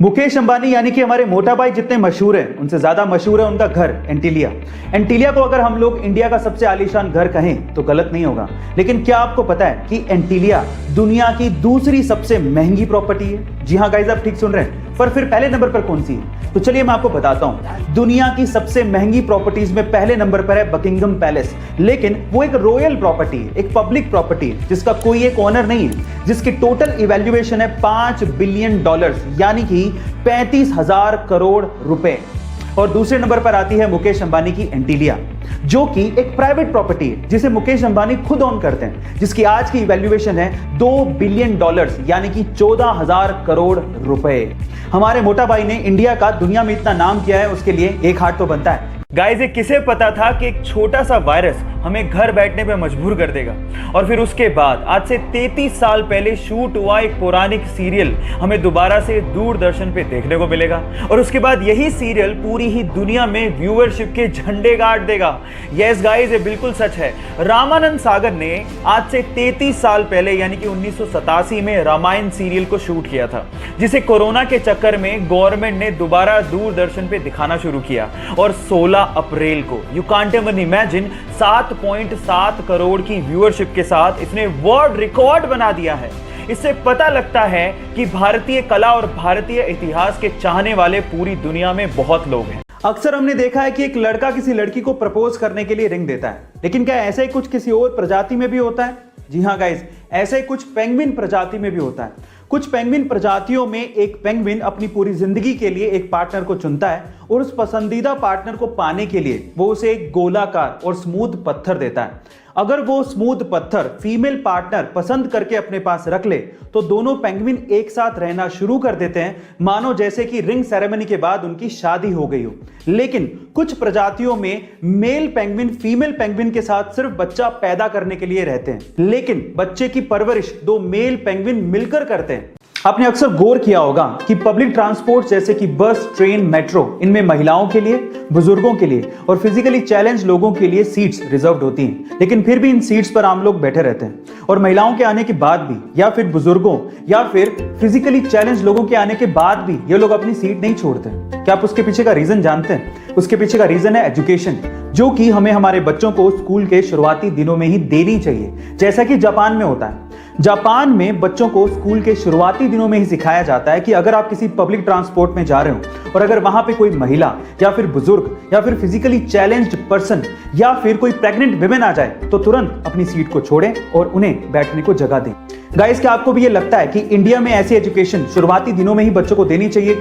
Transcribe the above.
मुकेश अंबानी यानी कि हमारे मोटा भाई जितने मशहूर हैं उनसे ज्यादा मशहूर है उनका घर एंटीलिया। एंटीलिया को अगर हम लोग इंडिया का सबसे आलीशान घर कहें तो गलत नहीं होगा, लेकिन क्या आपको पता है कि एंटीलिया दुनिया की दूसरी सबसे महंगी प्रॉपर्टी है? जी हाँ गाइस, आप ठीक सुन रहे हैं। पर फिर पहले नंबर पर कौन सी है? तो चलिए मैं आपको बताता हूं। दुनिया की सबसे महंगी प्रॉपर्टीज में पहले नंबर पर है बकिंगम पैलेस, लेकिन वो एक रॉयल प्रॉपर्टी है, एक पब्लिक प्रॉपर्टी है जिसका कोई एक ओनर नहीं है, जिसकी टोटल इवैल्यूएशन है $5 बिलियन, यानी कि 35,000 करोड़ रुपए। और दूसरे नंबर पर आती है मुकेश अंबानी की एंटीलिया, जो कि एक प्राइवेट प्रॉपर्टी है जिसे मुकेश अंबानी खुद ओन करते हैं, जिसकी आज की इवैल्यूएशन है $2 बिलियन, यानी कि 14,000 करोड़ रुपए। हमारे मोटा भाई ने इंडिया का दुनिया में इतना नाम किया है, उसके लिए एक हार्ट तो बनता है। गाइस, ये किसे पता था कि एक छोटा सा वायरस हमें घर बैठने पे मजबूर कर देगा। और फिर उसके बाद आज से 33 साल पहले शूट हुआ एक पौराणिक सीरियल हमें दोबारा से दूरदर्शन पे देखने को मिलेगा, और उसके बाद यही सीरियल पूरी ही दुनिया में व्यूअरशिप के झंडे गाड़ देगा। यस गाइस, ये बिल्कुल सच है। रामानंद सागर ने आज से 33 साल पहले यानी कि 1987 में रामायण सीरियल को शूट किया था, जिसे कोरोना के चक्कर में गवर्नमेंट ने दोबारा दूरदर्शन पे दिखाना शुरू किया। और 16 अप्रैल को you can't even imagine 7.7 crore की व्यूअरशिप के साथ इसने वर्ल्ड रिकॉर्ड बना दिया है। इससे पता लगता है कि भारतीय कला और भारतीय इतिहास के चाहने वाले पूरी दुनिया में बहुत लोग हैं। अक्सर हमने देखा है कि एक लड़का किसी लड़की को प्रपोज करने के लिए रिंग देता है, लेकिन क्या ऐसा ही कुछ किसी और प्रजाति में भी होता है? जी हाँ गाइस, ऐसा ही कुछ पेंगुइन प्रजाति में भी होता है। कुछ पेंगुइन प्रजातियों में एक पेंगुइन अपनी पूरी जिंदगी के लिए एक पार्टनर को चुनता है, और उस पसंदीदा पार्टनर को पाने के लिए वो उसे एक गोलाकार और स्मूथ पत्थर देता है। अगर वो स्मूथ पत्थर फीमेल पार्टनर पसंद करके अपने पास रख ले तो दोनों पेंगुइन एक साथ रहना शुरू कर देते हैं, मानो जैसे कि रिंग सेरेमनी के बाद उनकी शादी हो गई हो। लेकिन कुछ प्रजातियों में मेल पेंगुइन फीमेल पेंगुइन के साथ सिर्फ बच्चा पैदा करने के लिए रहते हैं, लेकिन बच्चे की परवरिश दो मेल पेंगुइन मिलकर करते हैं। आपने अक्सर गौर किया होगा कि पब्लिक ट्रांसपोर्ट जैसे कि बस, ट्रेन, मेट्रो, इनमें महिलाओं के लिए, बुजुर्गों के लिए और फिजिकली चैलेंज लोगों के लिए सीट्स रिजर्व्ड होती हैं, लेकिन फिर भी इन सीट्स पर आम लोग बैठे रहते हैं। और महिलाओं के आने के बाद भी, या फिर बुजुर्गों या फिर फिजिकली चैलेंज लोगों के आने के बाद भी ये लोग अपनी सीट नहीं छोड़ते। क्या आप उसके पीछे का रीजन जानते हैं? उसके पीछे का रीजन है एजुकेशन, जो कि हमें हमारे बच्चों को स्कूल के शुरुआती दिनों में ही देनी चाहिए, जैसा कि जापान में होता है। जापान में बच्चों को स्कूल के शुरुआती दिनों में ही सिखाया जाता है कि अगर आप किसी पब्लिक ट्रांसपोर्ट में जा रहे हो और अगर वहां पे कोई महिला या फिर बुजुर्ग या फिर फिजिकली चैलेंज्ड पर्सन या फिर कोई प्रेग्नेंट विमेन आ जाए तो तुरंत अपनी सीट को छोड़ें और उन्हें बैठने को जगह दें। गाइस, क्या आपको भी ये लगता है कि इंडिया में ऐसी एजुकेशन शुरुआती दिनों में ही बच्चों को देनी चाहिए?